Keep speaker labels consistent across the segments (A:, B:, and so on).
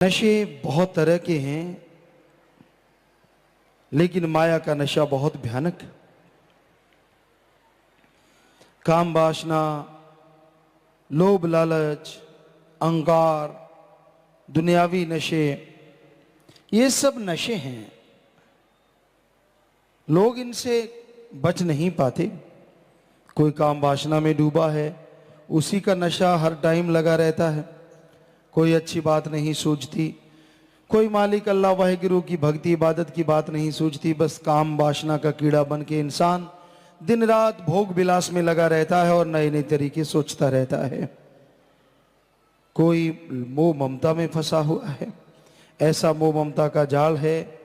A: नशे बहुत तरह के हैं, लेकिन माया का नशा बहुत भयानक। काम वासना, लोभ लालच, अहंकार, दुनियावी नशे, ये सब नशे हैं। लोग इनसे बच नहीं पाते। कोई काम वासना में डूबा है, उसी का नशा हर टाइम लगा रहता है। कोई अच्छी बात नहीं सूझती, कोई मालिक अल्लाह वाहिगुरु की भक्ति इबादत की बात नहीं सूझती। बस काम वासना का कीड़ा बन के इंसान दिन रात भोग विलास में लगा रहता है और नए नए तरीके सोचता रहता है। कोई मोह ममता में फंसा हुआ है, ऐसा मोह ममता का जाल है,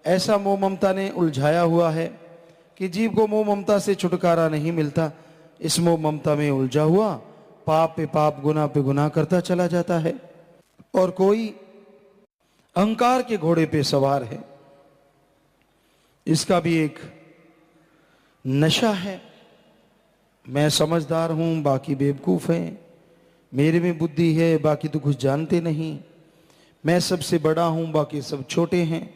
A: ऐसा मोह ममता ने उलझाया हुआ है कि जीव को मोह ममता से छुटकारा नहीं मिलता। इस मोह ममता में उलझा हुआ पाप पे पाप, गुनाह पे गुनाह करता चला जाता है। और कोई अहंकार के घोड़े पे सवार है, इसका भी एक नशा है। मैं समझदार हूं, बाकी बेवकूफ हैं। मेरे में बुद्धि है, बाकी तो कुछ जानते नहीं। मैं सबसे बड़ा हूं, बाकी सब छोटे हैं।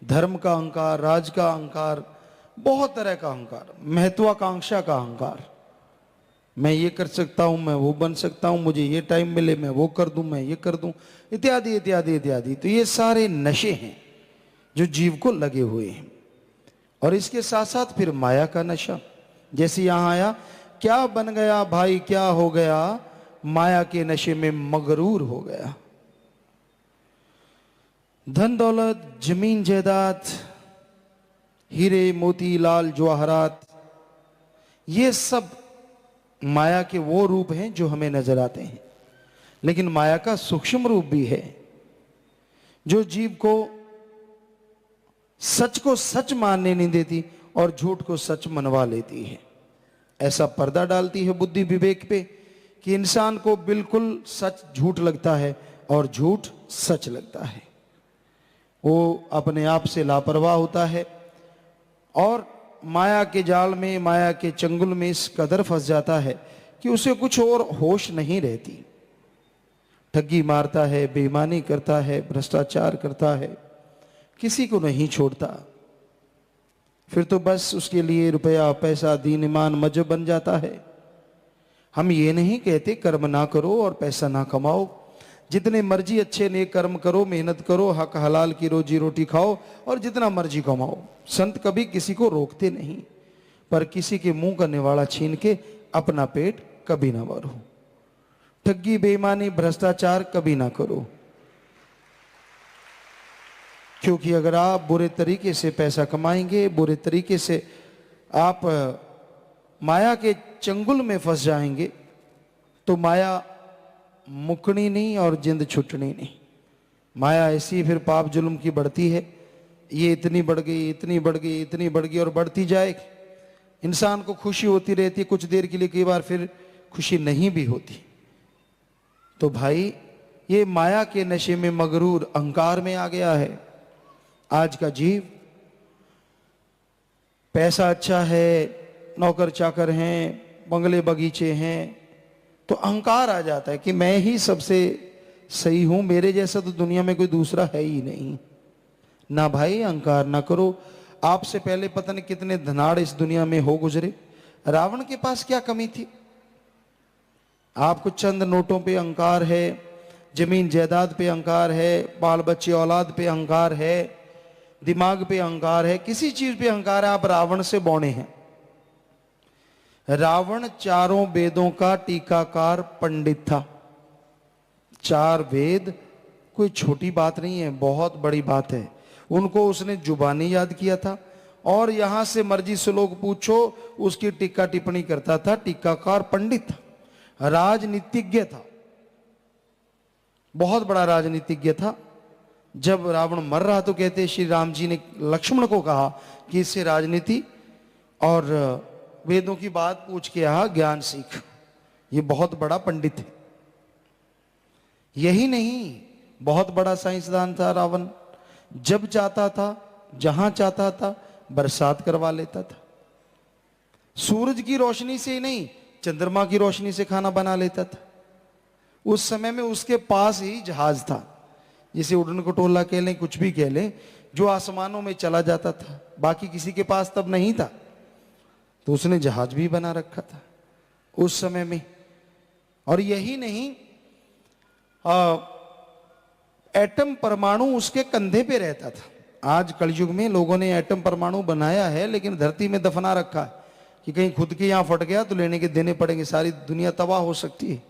A: धर्म का अहंकार, राज का अहंकार, बहुत तरह का अहंकार, महत्वाकांक्षा का अहंकार। मैं ये कर सकता हूं, मैं वो बन सकता हूं, मुझे ये टाइम मिले मैं वो कर दूं, मैं ये कर दूं, इत्यादि इत्यादि इत्यादि। तो ये सारे नशे हैं जो जीव को लगे हुए हैं। और इसके साथ साथ फिर माया का नशा। जैसे यहां आया, क्या बन गया भाई, क्या हो गया, माया के नशे में मगरूर हो गया। धन दौलत, जमीन जायदाद, हीरे मोती लाल जवाहरात, ये सब माया के वो रूप हैं जो हमें नजर आते हैं। लेकिन माया का सूक्ष्म रूप भी है जो जीव को सच को सच मानने नहीं देती और झूठ को सच मनवा लेती है। ऐसा पर्दा डालती है बुद्धि विवेक पे कि इंसान को बिल्कुल सच झूठ लगता है और झूठ सच लगता है। वो अपने आप से लापरवाह होता है और माया के जाल में, माया के चंगुल में इस कदर फंस जाता है कि उसे कुछ और होश नहीं रहती। ठगी मारता है, बेईमानी करता है, भ्रष्टाचार करता है, किसी को नहीं छोड़ता। फिर तो बस उसके लिए रुपया पैसा दीन ईमान मजहब बन जाता है। हम ये नहीं कहते कर्म ना करो और पैसा ना कमाओ, जितने मर्जी अच्छे नेक कर्म करो, मेहनत करो, हक हलाल की रोजी रोटी खाओ और जितना मर्जी कमाओ। संत कभी किसी को रोकते नहीं, पर किसी के मुंह का निवाड़ा छीन के अपना पेट कभी ना भरो। ठगी बेईमानी भ्रष्टाचार कभी ना करो, क्योंकि अगर आप बुरे तरीके से पैसा कमाएंगे, बुरे तरीके से आप माया के चंगुल में फंस जाएंगे, तो माया मुकनी नहीं और जिंद छुटनी नहीं। माया ऐसी फिर पाप जुल्म की बढ़ती है। ये इतनी बढ़ गई, इतनी बढ़ गई, इतनी बढ़ गई और बढ़ती जाए। इंसान को खुशी होती रहती है कुछ देर के लिए, कई बार फिर खुशी नहीं भी होती। तो भाई ये माया के नशे में मगरूर अहंकार में आ गया है आज का जीव। पैसा अच्छा है, नौकर चाकर हैं, बंगले बगीचे हैं, तो अहंकार आ जाता है कि मैं ही सबसे सही हूं, मेरे जैसा तो दुनिया में कोई दूसरा है ही नहीं। ना भाई अहंकार ना करो। आपसे पहले पता नहीं कितने धनाड़ इस दुनिया में हो गुजरे। रावण के पास क्या कमी थी? आपको चंद नोटों पे अहंकार है, जमीन जायदाद पे अहंकार है, बाल बच्चे औलाद पे अहंकार है, दिमाग पे अहंकार है, किसी चीज पे अहंकार है। आप रावण से बौने हैं। रावण चारों वेदों का टीकाकार पंडित था। चार वेद कोई छोटी बात नहीं है, बहुत बड़ी बात है। उनको उसने जुबानी याद किया था और यहां से मर्जी श्लोक पूछो उसकी टीका टिप्पणी करता था। टीकाकार पंडित था, राजनीतिज्ञ था, बहुत बड़ा राजनीतिज्ञ था। जब रावण मर रहा तो कहते श्री राम जी ने लक्ष्मण को कहा कि इससे राजनीति और वेदों की बात पूछ के यहां ज्ञान सीख, ये बहुत बड़ा पंडित है। यही नहीं, बहुत बड़ा साइंसदान था रावण। जब चाहता था, जहां चाहता था, बरसात करवा लेता था। सूरज की रोशनी से ही नहीं, चंद्रमा की रोशनी से खाना बना लेता था। उस समय में उसके पास ही जहाज था, जिसे उड़न खटोला कह लें, कुछ भी कह लें, जो आसमानों में चला जाता था, बाकी किसी के पास तब नहीं था, तो उसने जहाज भी बना रखा था उस समय में। और यही नहीं, एटम परमाणु उसके कंधे पे रहता था। आज कलयुग में लोगों ने एटम परमाणु बनाया है, लेकिन धरती में दफना रखा है कि कहीं खुद के यहां फट गया तो लेने के देने पड़ेंगे, सारी दुनिया तबाह हो सकती है।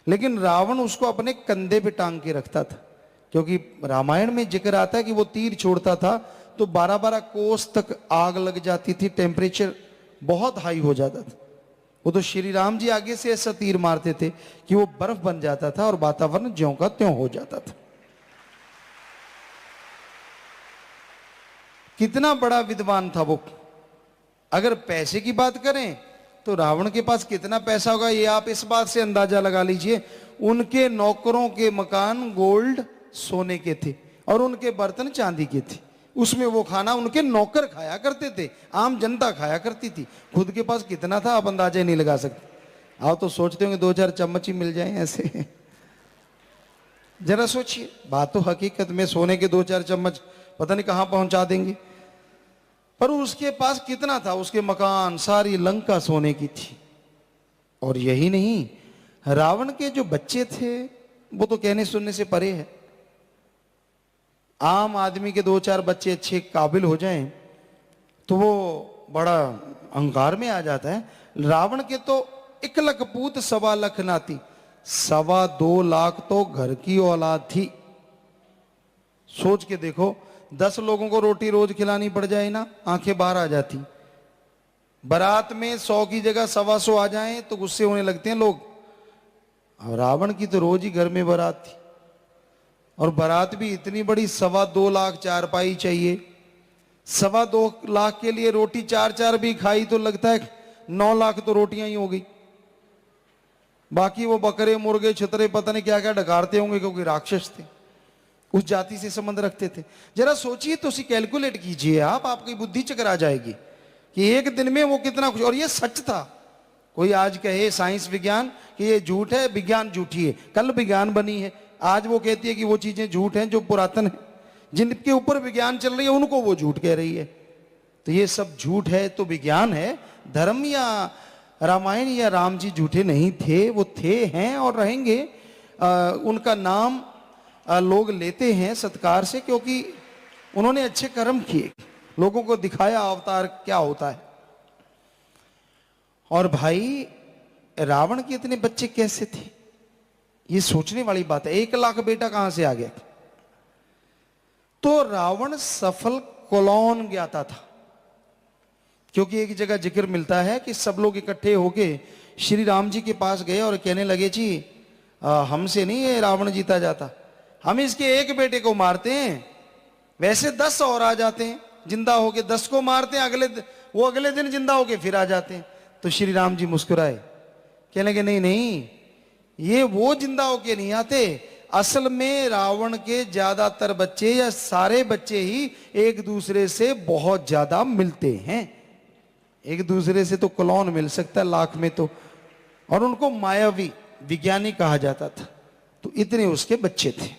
A: लेकिन रावण उसको अपने कंधे पे टांग के रखता था, क्योंकि रामायण में जिक्र आता है कि वो तीर छोड़ता था तो 12-12 कोस तक आग लग जाती थी, टेम्परेचर बहुत हाई हो जाता था। वो तो श्री राम जी आगे से ऐसा तीर मारते थे कि वो बर्फ बन जाता था और वातावरण ज्यों का त्यों हो जाता था। कितना बड़ा विद्वान था वो। अगर पैसे की बात करें तो रावण के पास कितना पैसा होगा ये आप इस बात से अंदाजा लगा लीजिए। उनके नौकरों के मकान गोल्ड सोने के थे और उनके बर्तन चांदी के थे। उसमें वो खाना उनके नौकर खाया करते थे, आम जनता खाया करती थी। खुद के पास कितना था आप अंदाजा ही नहीं लगा सकते। आप तो सोचते होंगे 2-4 चम्मच ही मिल जाएं ऐसे। जरा सोचिए, बात तो हकीकत में सोने के 2-4 चम्मच पता नहीं कहां पहुंचा देंगे। पर उसके पास कितना था, उसके मकान सारी लंका सोने की थी। और यही नहीं, रावण के जो बच्चे थे वो तो कहने सुनने से परे है। आम आदमी के 2-4 बच्चे अच्छे काबिल हो जाएं तो वो बड़ा अहंकार में आ जाता है। रावण के तो 1 लख पूत 1.25 लाख नाती, 2.25 लाख तो घर की औलाद थी। सोच के देखो, 10 लोगों को रोटी रोज खिलानी पड़ जाए ना, आंखें बाहर आ जाती। बारात में 100 की जगह 125 आ जाएं तो गुस्से होने लगते हैं लोग। और रावण की तो रोज ही घर में बारात थी, और बारात भी इतनी बड़ी, 2.25 लाख चारपाई चाहिए। 2.25 लाख के लिए रोटी 4-4 भी खाई तो लगता है 9 लाख तो रोटियां ही हो गई। बाकी वो बकरे मुर्गे छितरे पता नहीं क्या क्या डकारते होंगे, क्योंकि राक्षस थे, उस जाति से संबंध रखते थे। जरा सोचिए तो उसी कैलकुलेट कीजिए आप, आपकी बुद्धि चकरा जाएगी कि एक दिन में वो कितना कुछ। और ये सच था। कोई आज कहे साइंस विज्ञान कि ये झूठ है, विज्ञान झूठी है, कल विज्ञान बनी है, आज वो कहती है कि वो चीजें झूठ हैं जो पुरातन है, जिनके ऊपर विज्ञान चल रही है उनको वो झूठ कह रही है। तो ये सब झूठ है तो विज्ञान है। धर्म या रामायण या राम जी झूठे नहीं थे, वो थे, हैं और रहेंगे। उनका नाम लोग लेते हैं सत्कार से, क्योंकि उन्होंने अच्छे कर्म किए, लोगों को दिखाया अवतार क्या होता है। और भाई रावण के इतने बच्चे कैसे थे, ये सोचने वाली बात है। 1 लाख बेटा कहां से आ गया? तो रावण सफल कोलोन ज्ञाता था, क्योंकि एक जगह जिक्र मिलता है कि सब लोग इकट्ठे होके श्री राम जी के पास गए और कहने लगे, जी हमसे नहीं ये रावण जीता जाता, हम इसके एक बेटे को मारते हैं, वैसे 10 और आ जाते हैं जिंदा होके, 10 को मारते हैं, वो अगले दिन जिंदा होके फिर आ जाते हैं। तो श्री राम जी मुस्कुराए, कहने लगे नहीं नहीं, ये वो जिंदा होके नहीं आते, असल में रावण के ज्यादातर बच्चे या सारे बच्चे ही एक दूसरे से बहुत ज्यादा मिलते हैं। एक दूसरे से तो क्लोन मिल सकता है लाख में तो, और उनको मायावी विज्ञानी कहा जाता था। तो इतने उसके बच्चे थे,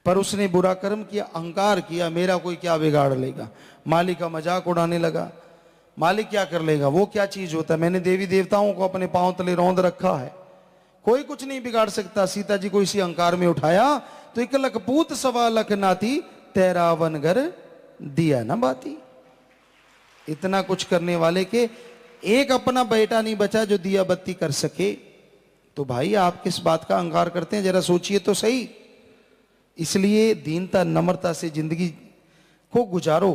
A: पर उसने बुरा कर्म किया, अहंकार किया, मेरा कोई क्या बिगाड़ लेगा। मालिक का मजाक उड़ाने लगा। मालिक क्या कर लेगा, वो क्या चीज होता है, मैंने देवी देवताओं को अपने पांव तले रौंद रखा है, कोई कुछ नहीं बिगाड़ सकता। सीता जी को इसी अहंकार में उठाया तो 1 लख पूत 1.25 लाख नाती, तेरा वन घर दिया ना बाती। इतना कुछ करने वाले के एक अपना बेटा नहीं बचा जो दिया बत्ती कर सके। तो भाई आप किस बात का अहंकार करते हैं, जरा सोचिए तो सही। इसलिए दीनता नम्रता से जिंदगी को गुजारो,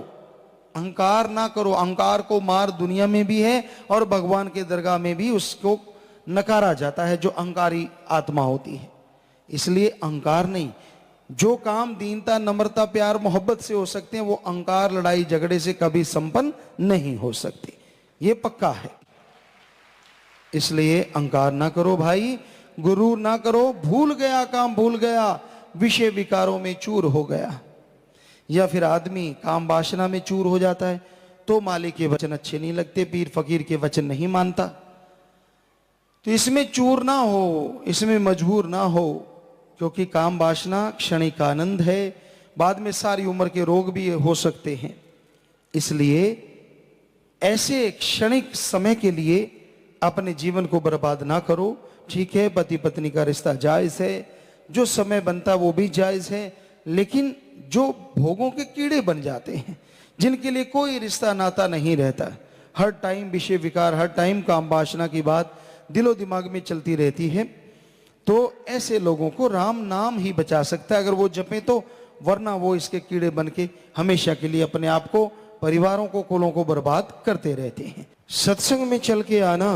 A: अहंकार ना करो। अहंकार को मार दुनिया में भी है और भगवान के दरगाह में भी उसको नकारा जाता है, जो अहंकारी आत्मा होती है। इसलिए अहंकार नहीं, जो काम दीनता नम्रता प्यार मोहब्बत से हो सकते हैं वो अहंकार लड़ाई झगड़े से कभी संपन्न नहीं हो सकते, ये पक्का है। इसलिए अहंकार ना करो भाई, गुरूर ना करो। भूल गया काम भूल गया, विषय विकारों में चूर हो गया। या फिर आदमी काम वासना में चूर हो जाता है तो मालिक के वचन अच्छे नहीं लगते, पीर फकीर के वचन नहीं मानता। तो इसमें चूर ना हो, इसमें मजबूर ना हो, क्योंकि काम वासना क्षणिक आनंद है, बाद में सारी उम्र के रोग भी हो सकते हैं। इसलिए ऐसे क्षणिक समय के लिए अपने जीवन को बर्बाद ना करो। ठीक है, पति पत्नी का रिश्ता जायज है, जो समय बनता वो भी जायज है, लेकिन जो भोगों के कीड़े बन जाते हैं, जिनके लिए कोई रिश्ता नाता नहीं रहता, हर टाइम विषय विकार, हर टाइम काम वासना की बात दिलो दिमाग में चलती रहती है, तो ऐसे लोगों को राम नाम ही बचा सकता है अगर वो जपें तो, वरना वो इसके कीड़े बन के हमेशा के लिए अपने आप को, परिवारों को, कुलों को बर्बाद करते रहते हैं। सत्संग में चल के आना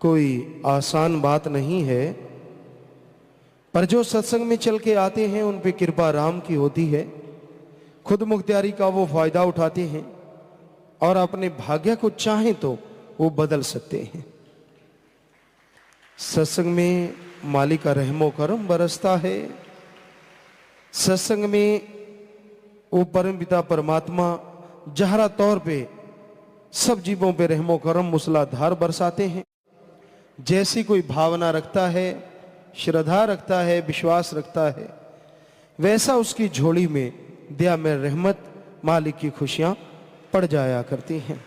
A: कोई आसान बात नहीं है, पर जो सत्संग में चल के आते हैं उन पे कृपा राम की होती है। खुद मुख्तियारी का वो फायदा उठाते हैं और अपने भाग्य को चाहें तो वो बदल सकते हैं। सत्संग में मालिक का रहमो करम बरसता है। सत्संग में वो परम पिता परमात्मा जहरा तौर पे सब जीवों पे रहमो करम मूसलाधार बरसाते हैं। जैसी कोई भावना रखता है, श्रद्धा रखता है, विश्वास रखता है, वैसा उसकी झोली में दया में रहमत मालिक की खुशियां पड़ जाया करती हैं।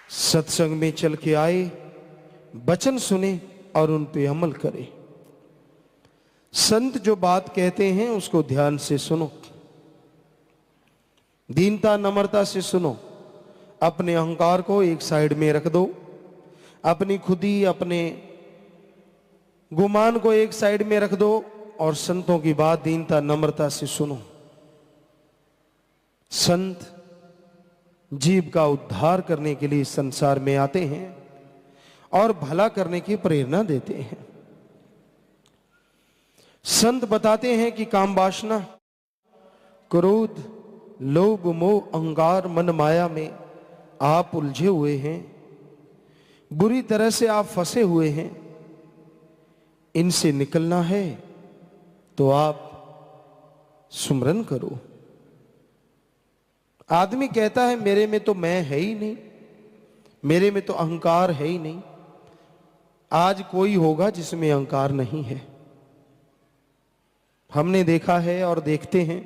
A: सत्संग में चल के आए, वचन सुने और उन पे अमल करें। संत जो बात कहते हैं उसको ध्यान से सुनो, दीनता नम्रता से सुनो। अपने अहंकार को एक साइड में रख दो, अपनी खुदी, अपने गुमान को एक साइड में रख दो और संतों की बात दीनता नम्रता से सुनो। संत जीव का उद्धार करने के लिए संसार में आते हैं और भला करने की प्रेरणा देते हैं। संत बताते हैं कि काम वासना, क्रोध, लोभ, मोह, अहंकार, मन माया में आप उलझे हुए हैं, बुरी तरह से आप फंसे हुए हैं। इनसे निकलना है तो आप सुमरन करो। आदमी कहता है मेरे में तो मैं है ही नहीं, मेरे में तो अहंकार है ही नहीं। आज कोई होगा जिसमें अहंकार नहीं है। हमने देखा है और देखते हैं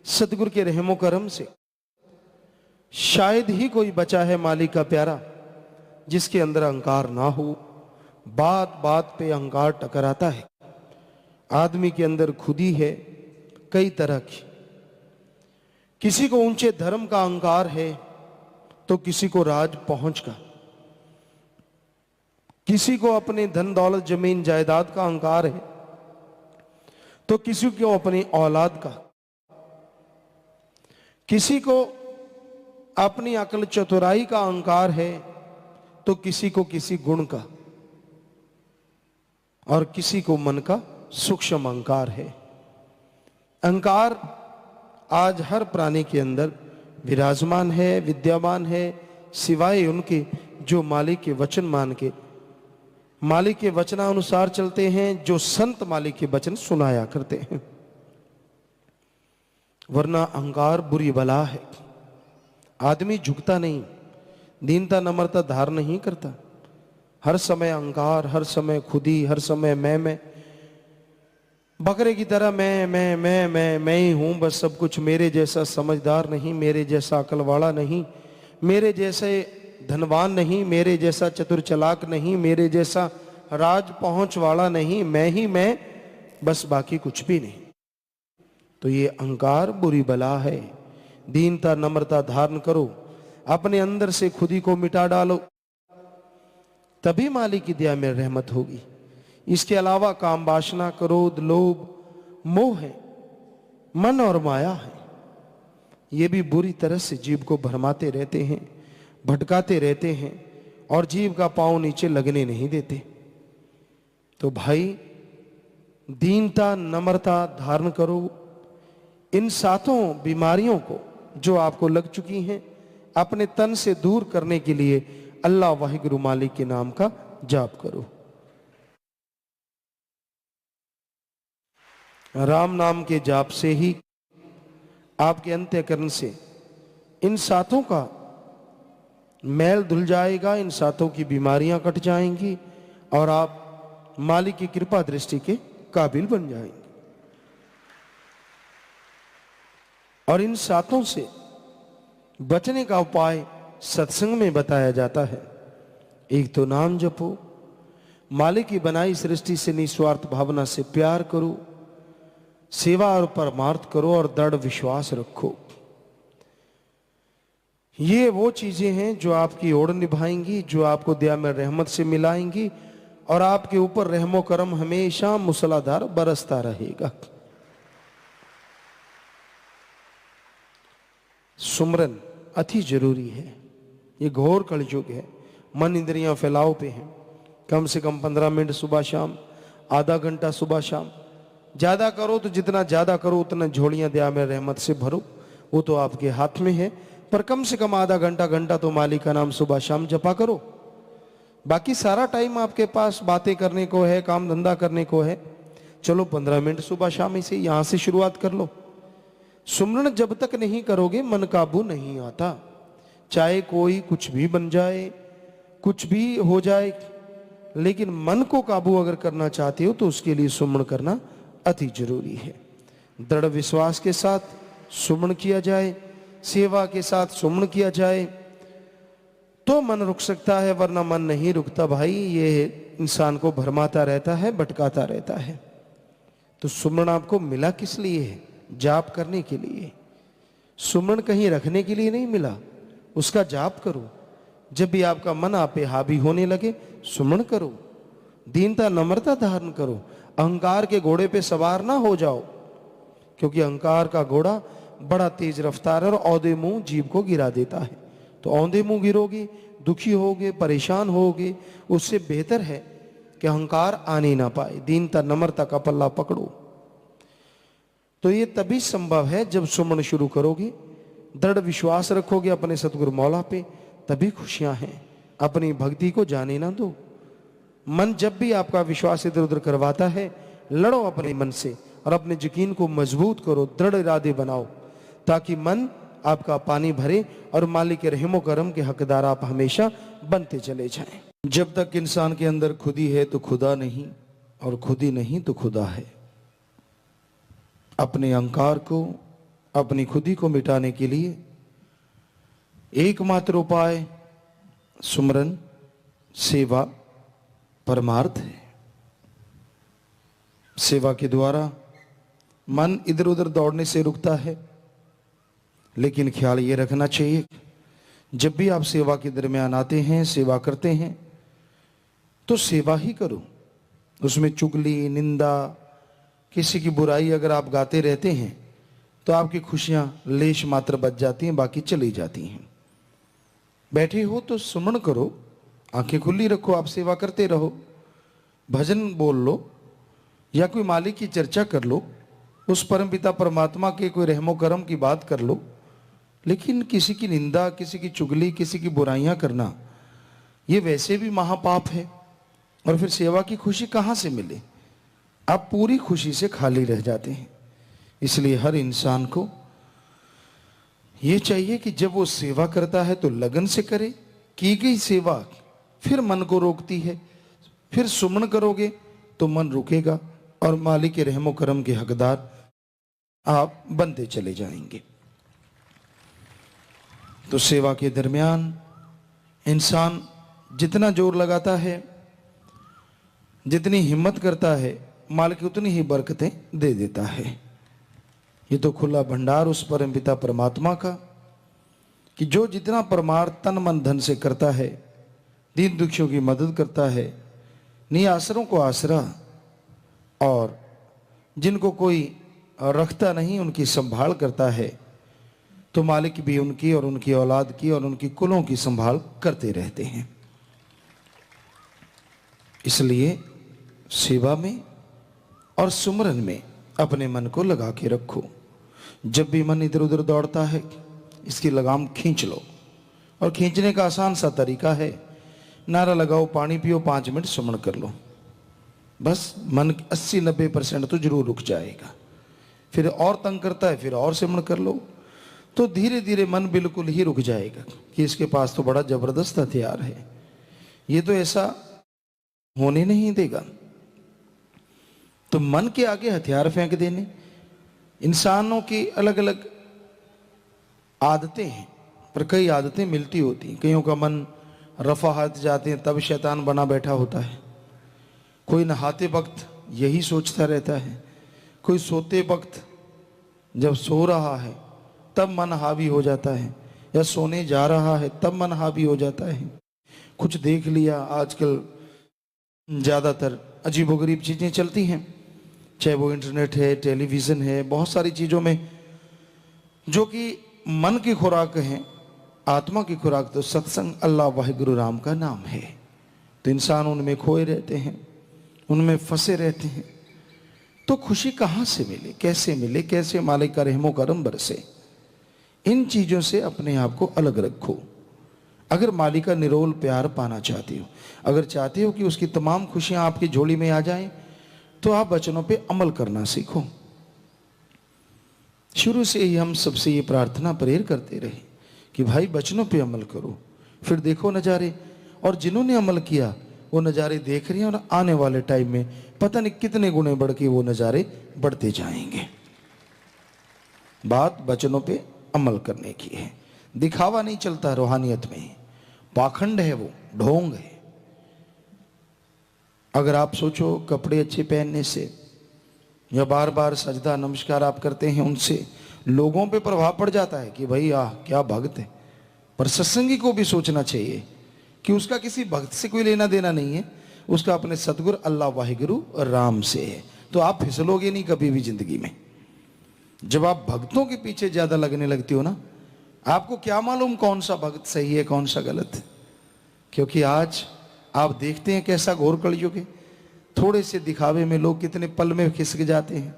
A: सतगुरु के रहमो करम से शायद ही कोई बचा है मालिक का प्यारा जिसके अंदर अहंकार ना हो। बात बात पे अहंकार टकराता है। आदमी के अंदर खुदी है कई तरह की। किसी को ऊंचे धर्म का अहंकार है तो किसी को राज पहुंच का, किसी को अपने धन दौलत जमीन जायदाद का अहंकार है तो किसी को अपनी औलाद का, किसी को अपनी अकल चतुराई का अहंकार है तो किसी को किसी गुण का, और किसी को मन का सूक्ष्म अहंकार है। अहंकार आज हर प्राणी के अंदर विराजमान है, विद्यमान है, सिवाय उनके जो मालिक के वचन मान के, मालिक के वचनानुसार चलते हैं, जो संत मालिक के वचन सुनाया करते हैं। वरना अहंकार बुरी बला है। आदमी झुकता नहीं, दीनता नम्रता धार नहीं करता। हर समय अहंकार, हर समय खुदी, हर समय मैं, बकरे की तरह मैं ही हूं, बस सब कुछ मेरे जैसा समझदार नहीं, मेरे जैसा अकल वाला नहीं, मेरे जैसे धनवान नहीं, मेरे जैसा चतुर चालाक नहीं, मेरे जैसा राज पहुंच वाला नहीं, मैं ही मैं, बस बाकी कुछ भी नहीं। तो ये अहंकार बुरी बला है। दीनता नम्रता धारण करो, अपने अंदर से खुदी को मिटा डालो, तभी मालिक की दया में रहमत होगी। इसके अलावा काम वासना, क्रोध, लोभ, मोह है, मन और माया है। ये भी बुरी तरह से जीव को भरमाते रहते हैं, भटकाते रहते हैं और जीव का पांव नीचे लगने नहीं देते। तो भाई दीनता नम्रता धारण करो। इन सातों बीमारियों को जो आपको लग चुकी हैं अपने तन से दूर करने के लिए अल्लाह वाहिगुरु मालिक के नाम का जाप करो। राम नाम के जाप से ही आपके अंतःकरण से इन सातों का मैल धुल जाएगा, इन सातों की बीमारियां कट जाएंगी और आप मालिक की कृपा दृष्टि के काबिल बन जाएंगे। और इन सातों से बचने का उपाय सत्संग में बताया जाता है। एक तो नाम जपो, मालिक की बनाई सृष्टि से निस्वार्थ भावना से प्यार करो, सेवा और परमार्थ करो और दृढ़ विश्वास रखो। ये वो चीजें हैं जो आपकी ओर निभाएंगी, जो आपको दया में रहमत से मिलाएंगी और आपके ऊपर रहमो करम हमेशा मूसलाधार बरसता रहेगा। सुमरन अति जरूरी है। ये घोर कलयुग है, मन इंद्रियां फैलाव पे हैं। कम से कम 15 मिनट सुबह शाम, आधा घंटा सुबह शाम, ज्यादा करो तो जितना ज्यादा करो उतना झोलियां दया में रहमत से भरो, वो तो आपके हाथ में है। पर कम से कम आधा घंटा तो मालिक का नाम सुबह शाम जपा करो। बाकी सारा टाइम आपके पास बातें करने को है, काम धंधा करने को है, चलो 15 मिनट सुबह शाम इसे यहां से शुरुआत कर लो। सुमरन जब तक नहीं करोगे मन काबू नहीं आता। चाहे कोई कुछ भी बन जाए, कुछ भी हो जाए, लेकिन मन को काबू अगर करना चाहते हो तो उसके लिए सुमरन करना अति जरूरी है। दृढ़ विश्वास के साथ सुमरन किया जाए, सेवा के साथ सुमरन किया जाए तो मन रुक सकता है, वरना मन नहीं रुकता भाई। ये इंसान को भरमाता रहता है, भटकाता रहता है। तो सुमरन आपको मिला किस लिए है? जाप करने के लिए। सुमरन कहीं रखने के लिए नहीं मिला, उसका जाप करो। जब भी आपका मन आप पे हावी होने लगे, सुमरन करो। दीनता नम्रता धारण करो। अहंकार के घोड़े पे सवार ना हो जाओ, क्योंकि अहंकार का घोड़ा बड़ा तेज रफ्तार और औंधे मुंह जीव को गिरा देता है। तो औंधे मुंह गिरोगे, दुखी होगे, परेशान होगे, उससे बेहतर है कि अहंकार आने ना पाए। दीनता नम्रता का पल्ला पकड़ो। तो ये तभी संभव है जब सुमरन शुरू करोगे, दृढ़ विश्वास रखोगे अपने सतगुरु मौला पे, तभी खुशियां हैं। अपनी भक्ति को जाने ना दो। मन जब भी आपका विश्वास इधर उधर करवाता है, लड़ो अपने मन से और अपने यकीन को मजबूत करो, दृढ़ इरादे बनाओ, ताकि मन आपका पानी भरे और मालिक के रहमो करम के हकदार आप हमेशा बनते चले जाएं। जब तक इंसान के अंदर खुदी है तो खुदा नहीं, और खुदी नहीं तो खुदा है। अपने अहंकार को, अपनी खुदी को मिटाने के लिए एकमात्र उपाय सुमरन, सेवा, परमार्थ है। सेवा के द्वारा मन इधर उधर दौड़ने से रुकता है, लेकिन ख्याल ये रखना चाहिए जब भी आप सेवा के दरमियान आते हैं, सेवा करते हैं, तो सेवा ही करो। उसमें चुगली, निंदा, किसी की बुराई अगर आप गाते रहते हैं तो आपकी खुशियां लेश मात्र बच जाती हैं, बाकी चली जाती हैं। बैठे हो तो सुमरन करो, आंखें खुली रखो, आप सेवा करते रहो। भजन बोल लो या कोई मालिक की चर्चा कर लो, उस परमपिता परमात्मा के कोई रहमो करम की बात कर लो। लेकिन किसी की निंदा, किसी की चुगली, किसी की बुराइयां करना, ये वैसे भी महापाप है। और फिर सेवा की खुशी कहां से मिले? आप पूरी खुशी से खाली रह जाते हैं। इसलिए हर इंसान को ये चाहिए कि जब वो सेवा करता है तो लगन से करे। की गई सेवा फिर मन को रोकती है, फिर सुमन करोगे तो मन रुकेगा और मालिक के रहमो करम के हकदार आप बनते चले जाएंगे। तो सेवा के दरमियान इंसान जितना जोर लगाता है, जितनी हिम्मत करता है, मालिक उतनी ही बरकतें दे देता है। ये तो खुला भंडार उस परमपिता परमात्मा का कि जो जितना परमार्थ तन मन धन से करता है, दीन दुखियों की मदद करता है, निआसरों को आसरा, और जिनको कोई रखता नहीं उनकी संभाल करता है, तो मालिक भी उनकी और उनकी औलाद की और उनकी कुलों की संभाल करते रहते हैं। इसलिए सेवा में और सुमरन में अपने मन को लगा के रखो। जब भी मन इधर उधर दौड़ता है, इसकी लगाम खींच लो। और खींचने का आसान सा तरीका है, नारा लगाओ, पानी पियो, 5 मिनट सुमरन कर लो। बस मन 80-90% तो जरूर रुक जाएगा। फिर और तंग करता है, फिर और सुमरन कर लो, तो धीरे धीरे मन बिल्कुल ही रुक जाएगा कि इसके पास तो बड़ा जबरदस्त हथियार है, ये तो ऐसा होने नहीं देगा। तो मन के आगे हथियार फेंक देने। इंसानों की अलग अलग आदतें हैं, पर कई आदतें मिलती होती हैं। कईयों का मन रफाहत जाते हैं तब शैतान बना बैठा होता है, कोई नहाते वक्त यही सोचता रहता है, कोई सोते वक्त जब सो रहा है तब मन हावी हो जाता है, या सोने जा रहा है तब मन हावी हो जाता है। कुछ देख लिया, आजकल ज़्यादातर अजीबोगरीब चीज़ें चलती हैं, चाहे वो इंटरनेट है, टेलीविज़न है, बहुत सारी चीज़ों में जो कि मन की खुराक है, आत्मा की खुराक तो सत्संग अल्लाह वाहिगुरु राम का नाम है। तो इंसान उनमें खोए रहते हैं, उनमें फंसे रहते हैं। तो खुशी कहाँ से मिले, कैसे मालिक का रहमो करम बरसे। इन चीज़ों से अपने आप को अलग रखो। अगर मालिक का निरोल प्यार पाना चाहते हो, अगर चाहते हो कि उसकी तमाम खुशियाँ आपकी झोली में आ जाएं, तो आप वचनों पे अमल करना सीखो। शुरू से ही हम सबसे ये प्रार्थना प्रेर करते रहे कि भाई वचनों पे अमल करो, फिर देखो नज़ारे। और जिन्होंने अमल किया वो नज़ारे देख रहे हैं, और आने वाले टाइम में पता नहीं कितने गुणे बढ़ के वो नज़ारे बढ़ते जाएंगे। बात वचनों पे अमल करने की है। दिखावा नहीं चलता रूहानियत में, पाखंड है, वो ढोंग है। अगर आप सोचो कपड़े अच्छे पहनने से या बार बार सजदा नमस्कार आप करते हैं, उनसे लोगों पे प्रभाव पड़ जाता है कि भाई क्या भक्त है। पर सत्संगी को भी सोचना चाहिए कि उसका किसी भक्त से कोई लेना देना नहीं है, उसका अपने सतगुरु अल्लाह वाहिगुरु राम से है। तो आप फिसलोगे नहीं कभी भी जिंदगी में। जब आप भक्तों के पीछे ज्यादा लगने लगती हो ना, आपको क्या मालूम कौन सा भक्त सही है कौन सा गलत है। क्योंकि आज आप देखते हैं कैसा घोर कलयुग है। थोड़े से दिखावे में लोग कितने पल में खिसक जाते हैं।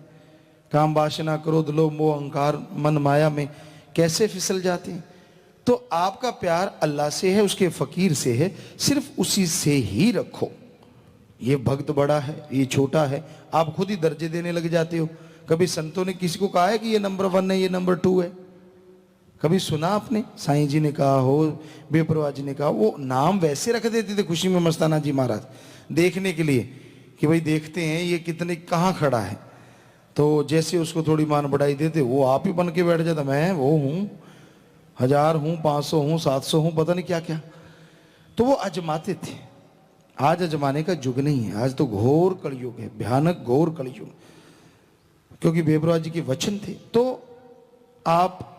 A: काम वासना क्रोध लोभ मोह अहंकार मन माया में कैसे फिसल जाते हैं। तो आपका प्यार अल्लाह से है, उसके फकीर से है, सिर्फ उसी से ही रखो। ये भक्त बड़ा है, ये छोटा है, आप खुद ही दर्जे देने लग जाते हो। कभी संतों ने किसी को कहा है कि ये नंबर 1 है, ये नंबर 2 है? कभी सुना आपने? साईं जी ने कहा हो, बेपरवाह जी ने कहा। वो नाम वैसे रख देते थे खुशी में मस्ताना जी महाराज, देखने के लिए कि भाई देखते हैं ये कितने कहाँ खड़ा है। तो जैसे उसको थोड़ी मान बढ़ाई देते, वो आप ही बन के बैठ जाता, मैं वो हूँ, 1000 हूँ, 500 हूँ, 700 हूँ, पता नहीं क्या क्या। तो वो अजमाते थे। आज अजमाने का युग नहीं है, आज तो घोर कलयुग है, भयानक घोर कलयुग। क्योंकि बेपरवाह जी के वचन थे। तो आप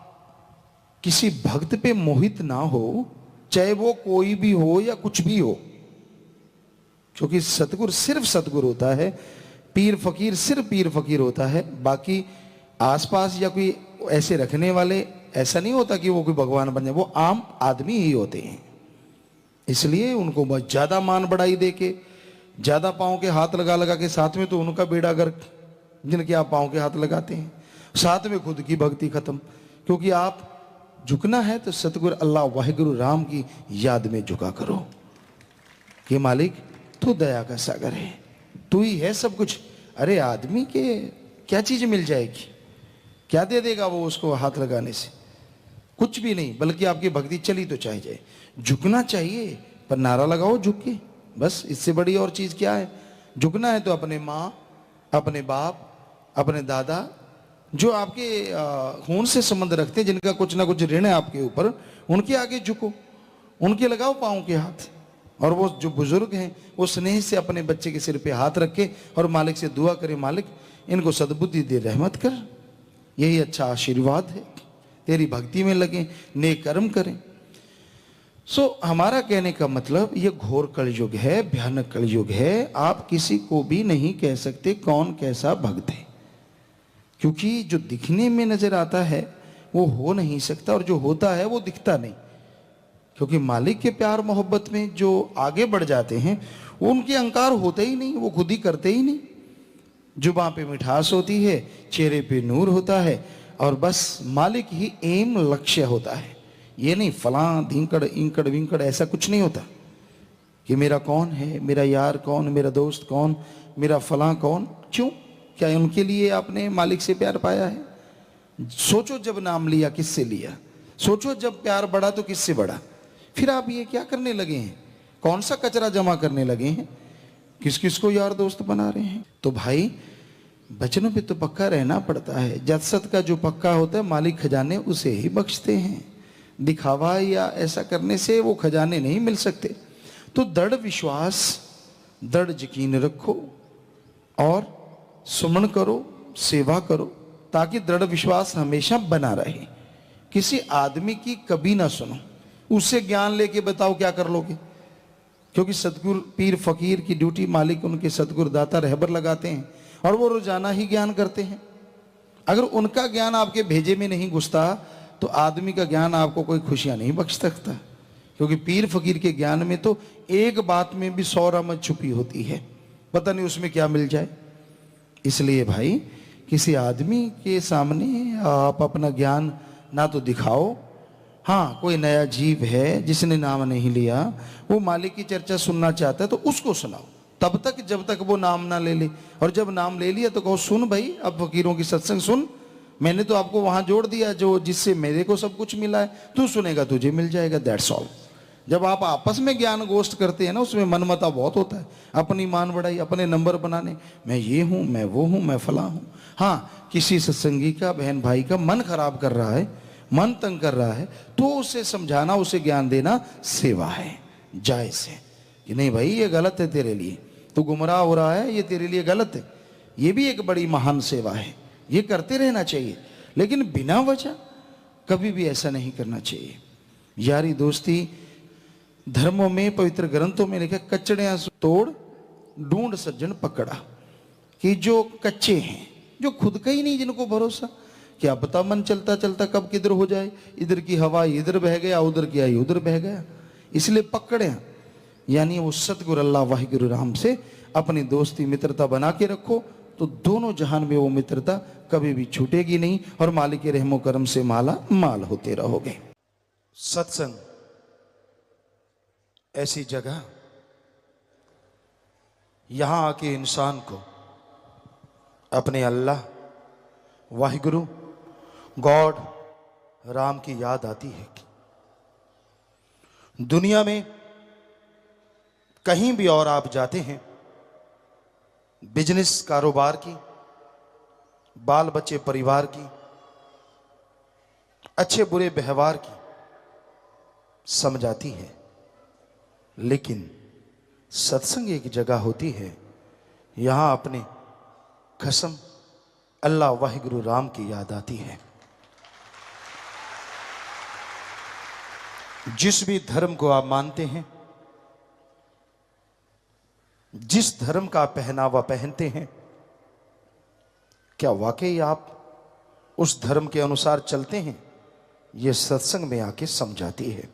A: किसी भक्त पे मोहित ना हो, चाहे वो कोई भी हो या कुछ भी हो। क्योंकि सतगुरु सिर्फ सतगुरु होता है, पीर फकीर सिर्फ पीर फकीर होता है। बाकी आसपास या कोई ऐसे रखने वाले, ऐसा नहीं होता कि वो कोई भगवान बन जाए, वो आम आदमी ही होते हैं। इसलिए उनको बस ज्यादा मान बढ़ाई दे के, ज्यादा पाँव के हाथ लगा लगा के, साथ में तो उनका बेड़ा गर्क जिनके आप पाँव के हाथ लगाते हैं, साथ में खुद की भक्ति खत्म। क्योंकि आप झुकना है तो सतगुरु अल्लाह वाहिगुरु राम की याद में झुका करो कि मालिक तू दया का सागर है, तू ही है सब कुछ। अरे आदमी के क्या चीज मिल जाएगी, क्या दे देगा वो उसको हाथ लगाने से? कुछ भी नहीं, बल्कि आपकी भक्ति चली तो चाहे जाए। झुकना चाहिए, पर नारा लगाओ झुक के, बस इससे बड़ी और चीज क्या है। झुकना है तो अपने माँ, अपने बाप, अपने दादा, जो आपके खून से संबंध रखते हैं, जिनका कुछ ना कुछ ऋण है आपके ऊपर, उनके आगे झुको, उनके लगाओ पाँव के हाथ। और वो जो बुजुर्ग हैं वो स्नेह से अपने बच्चे के सिर पे हाथ रखे और मालिक से दुआ करे, मालिक इनको सद्बुद्धि दे, रहमत कर, यही अच्छा आशीर्वाद है, तेरी भक्ति में लगे, नेक कर्म करें। हमारा कहने का मतलब ये घोर कलयुग है, भयानक कलयुग है। आप किसी को भी नहीं कह सकते कौन कैसा भक्त है, क्योंकि जो दिखने में नजर आता है वो हो नहीं सकता, और जो होता है वो दिखता नहीं। क्योंकि मालिक के प्यार मोहब्बत में जो आगे बढ़ जाते हैं वो उनके अहंकार होते ही नहीं, वो खुद ही करते ही नहीं। जुबान पे मिठास होती है, चेहरे पे नूर होता है, और बस मालिक ही एम लक्ष्य होता है। ये नहीं फलां धींकड़ इंकड़ विंकड़, ऐसा कुछ नहीं होता कि मेरा कौन है, मेरा यार कौन, मेरा दोस्त कौन, मेरा फलां कौन। क्यों? क्या उनके लिए आपने मालिक से प्यार पाया है? सोचो जब नाम लिया किससे लिया, सोचो जब प्यार बढ़ा तो किससे बढ़ा। फिर आप ये क्या करने लगे हैं, कौन सा कचरा जमा करने लगे हैं, किस किस को यार दोस्त बना रहे हैं। तो भाई वचनों पे तो पक्का रहना पड़ता है। जत्सत का जो पक्का होता है मालिक खजाने उसे ही बख्शते हैं। दिखावा या ऐसा करने से वो खजाने नहीं मिल सकते। तो दृढ़ विश्वास, दृढ़ यकीन रखो और सुमन करो, सेवा करो, ताकि दृढ़ विश्वास हमेशा बना रहे। किसी आदमी की कभी ना सुनो, उससे ज्ञान लेके बताओ क्या कर लोगे। क्योंकि सतगुरु पीर फकीर की ड्यूटी मालिक उनके सतगुरु दाता रहबर लगाते हैं और वो रोजाना ही ज्ञान करते हैं। अगर उनका ज्ञान आपके भेजे में नहीं घुसता तो आदमी का ज्ञान आपको कोई खुशियां नहीं बख्श सकता। क्योंकि पीर फकीर के ज्ञान में तो एक बात में भी 100 रहमत छुपी होती है, पता नहीं उसमें क्या मिल जाए। इसलिए भाई किसी आदमी के सामने आप अपना ज्ञान ना तो दिखाओ। हाँ, कोई नया जीव है जिसने नाम नहीं लिया, वो मालिक की चर्चा सुनना चाहता है तो उसको सुनाओ, तब तक जब तक वो नाम ना ले ले। और जब नाम ले लिया तो कहो सुन भाई, अब फकीरों की सत्संग सुन, मैंने तो आपको वहां जोड़ दिया जो जिससे मेरे को सब कुछ मिला है, तू सुनेगा तुझे मिल जाएगा, दैट्स ऑल। जब आप आपस में ज्ञान गोष्ठ करते हैं ना, उसमें मनमता बहुत होता है, अपनी मान बढ़ाई, अपने नंबर बनाने, मैं ये हूं, मैं वो हूं, मैं फला हूं। हाँ, किसी सत्संगी का, बहन भाई का मन खराब कर रहा है, मन तंग कर रहा है, तो उसे समझाना, उसे ज्ञान देना सेवा है, जायज है कि नहीं भाई ये गलत है तेरे लिए, तू गुमराह हो रहा है, ये तेरे लिए गलत है। ये भी एक बड़ी महान सेवा है, ये करते रहना चाहिए, लेकिन बिना वजह कभी भी ऐसा नहीं करना चाहिए। यारी दोस्ती धर्मों में, पवित्र ग्रंथों में लिखा, कचड़ियां तोड़ ढूंढ सज्जन पकड़ा। कि जो कच्चे हैं, जो खुद का ही नहीं, जिनको भरोसा, क्या पता मन चलता चलता कब किधर हो जाए, इधर की हवा इधर बह गया, उधर की आई उधर बह गया। इसलिए पकड़े, यानी वो सतगुरु अल्लाह वाहिगुरु राम से अपनी दोस्ती मित्रता बना के रखो, तो दोनों जहान में वो मित्रता कभी भी छूटेगी नहीं और मालिक के रहमो करम से माला माल होते रहोगे। सत्संग ऐसी जगह, यहां आके इंसान को अपने अल्लाह वाहिगुरु गॉड राम की याद आती है। दुनिया में कहीं भी और आप जाते हैं, बिजनेस कारोबार की, बाल बच्चे परिवार की, अच्छे बुरे व्यवहार की समझ आती है, लेकिन सत्संग एक जगह होती है, यहां अपने कसम अल्लाह वाहिगुरु राम की याद आती है। जिस भी धर्म को आप मानते हैं, जिस धर्म का पहनावा पहनते हैं, क्या वाकई आप उस धर्म के अनुसार चलते हैं? यह सत्संग में आके समझाती है।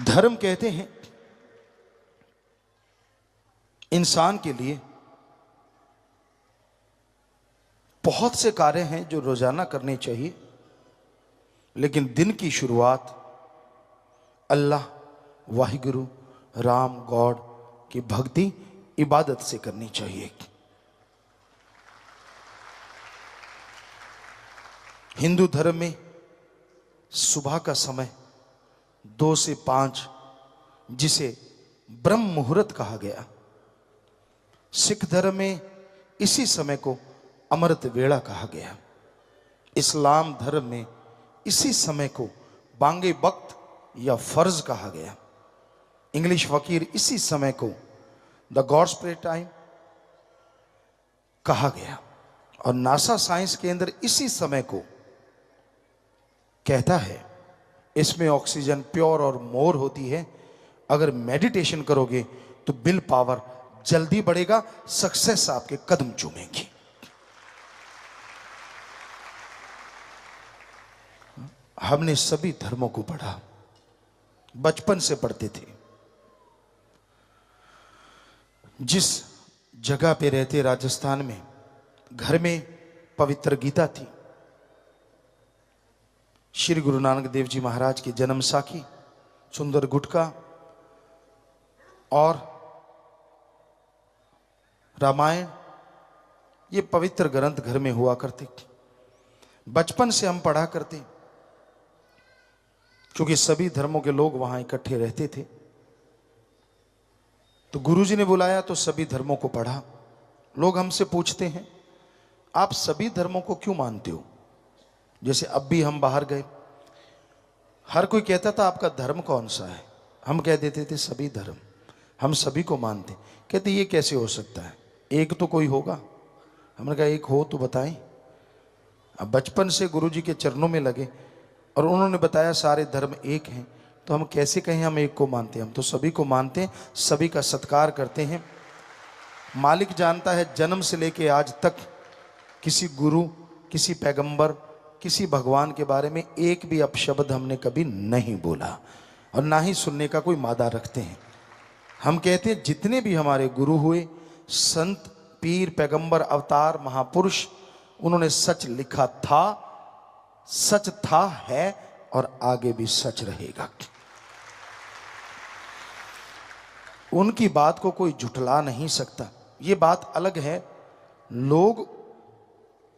A: धर्म कहते हैं इंसान के लिए बहुत से कार्य हैं जो रोजाना करने चाहिए, लेकिन दिन की शुरुआत अल्लाह वाहिगुरु राम गॉड की भक्ति इबादत से करनी चाहिए। हिंदू धर्म में सुबह का समय 2 से 5, जिसे ब्रह्म मुहूर्त कहा गया, सिख धर्म में इसी समय को अमृत वेला कहा गया, इस्लाम धर्म में इसी समय को बांगे वक्त या फर्ज कहा गया, इंग्लिश फकीर इसी समय को द गॉड्स प्रे टाइम कहा गया, और नासा साइंस केंद्र इसी समय को कहता है इसमें ऑक्सीजन प्योर और मोर होती है, अगर मेडिटेशन करोगे तो विल पावर जल्दी बढ़ेगा, सक्सेस आपके कदम चूमेगी। हमने सभी धर्मों को पढ़ा, बचपन से पढ़ते थे। जिस जगह पे रहते राजस्थान में, घर में पवित्र गीता थी, श्री गुरु नानक देव जी महाराज की जन्म साखी, सुंदर गुटका और रामायण, ये पवित्र ग्रंथ घर में हुआ करते। बचपन से हम पढ़ा करते, क्योंकि सभी धर्मों के लोग वहां इकट्ठे रहते थे। तो गुरुजी ने बुलाया तो सभी धर्मों को पढ़ा, लोग हमसे पूछते हैं आप सभी धर्मों को क्यों मानते हो? जैसे अब भी हम बाहर गए, हर कोई कहता था आपका धर्म कौन सा है? हम कह देते थे सभी धर्म, हम सभी को मानते। कहते ये कैसे हो सकता है, एक तो कोई होगा। हमने कहा एक हो तो बताएं। अब बचपन से गुरुजी के चरणों में लगे और उन्होंने बताया सारे धर्म एक हैं, तो हम कैसे कहें हम एक को मानते हैं? हम तो सभी को मानते हैं, सभी का सत्कार करते हैं। मालिक जानता है जन्म से लेके आज तक किसी गुरु, किसी पैगंबर, किसी भगवान के बारे में एक भी अपशब्द हमने कभी नहीं बोला और ना ही सुनने का कोई मादा रखते हैं। हम कहते हैं जितने भी हमारे गुरु हुए, संत, पीर, पैगंबर, अवतार, महापुरुष, उन्होंने सच लिखा था, सच था, है और आगे भी सच रहेगा। उनकी बात को कोई झुठला नहीं सकता। ये बात अलग है, लोग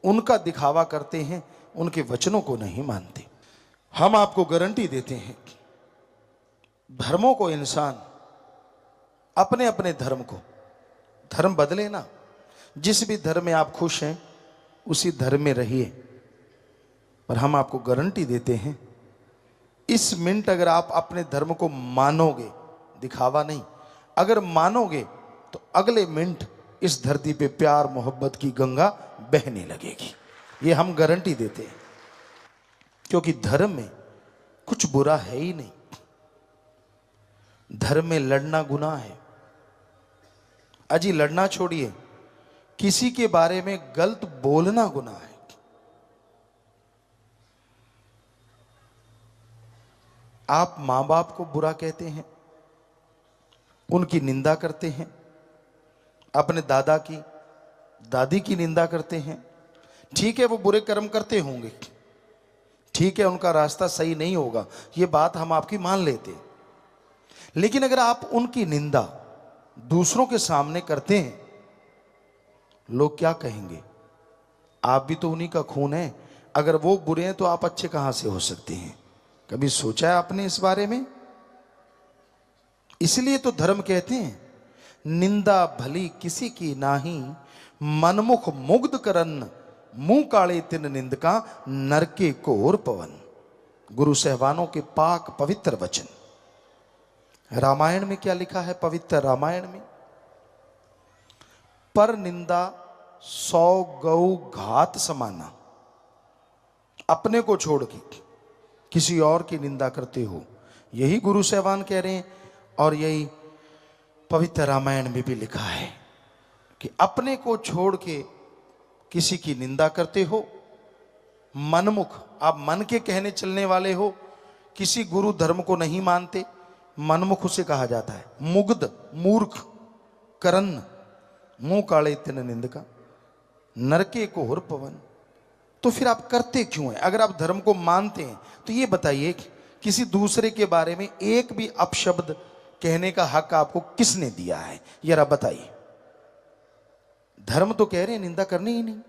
A: उनका दिखावा करते हैं, उनके वचनों को नहीं मानते। हम आपको गारंटी देते हैं धर्मों को, इंसान अपने अपने धर्म को, धर्म बदले ना, जिस भी धर्म में आप खुश हैं उसी धर्म में रहिए। पर हम आपको गारंटी देते हैं इस मिनट अगर आप अपने धर्म को मानोगे, दिखावा नहीं, अगर मानोगे तो अगले मिनट इस धरती पे प्यार मोहब्बत की गंगा बहने लगेगी। ये हम गारंटी देते हैं, क्योंकि धर्म में कुछ बुरा है ही नहीं। धर्म में लड़ना गुनाह है। अजी लड़ना छोड़िए, किसी के बारे में गलत बोलना गुनाह है। आप मां बाप को बुरा कहते हैं, उनकी निंदा करते हैं, अपने दादा की, दादी की निंदा करते हैं। ठीक है वो बुरे कर्म करते होंगे, ठीक है उनका रास्ता सही नहीं होगा, ये बात हम आपकी मान लेते हैं। लेकिन अगर आप उनकी निंदा दूसरों के सामने करते हैं, लोग क्या कहेंगे? आप भी तो उन्हीं का खून है। अगर वो बुरे हैं तो आप अच्छे कहां से हो सकते हैं? कभी सोचा है आपने इस बारे में? इसलिए तो धर्म कहते हैं निंदा भली किसी की नाही, मनमुख मुग्ध करन, मुंह काले तिन निंदका, नरके कोर पवन। गुरु सहवानों के पाक पवित्र वचन। रामायण में क्या लिखा है? पवित्र रामायण में, पर निंदा 100 गौ घात समाना। अपने को छोड़ के किसी और की निंदा करते हो, यही गुरु सहवान कह रहे हैं। और यही पवित्र रामायण में भी लिखा है कि अपने को छोड़ के किसी की निंदा करते हो, मनमुख, आप मन के कहने चलने वाले हो, किसी गुरु धर्म को नहीं मानते, मनमुख उसे कहा जाता है। मुग्ध, मूर्ख, करन, मुंह काले तिन निंदका, नरके को हुर पवन। तो फिर आप करते क्यों हैं? अगर आप धर्म को मानते हैं तो ये बताइए किसी दूसरे के बारे में एक भी अपशब्द कहने का हक आपको किसने दिया है? जरा बताइए। धर्म तो कह रहे हैं निंदा करनी ही नहीं।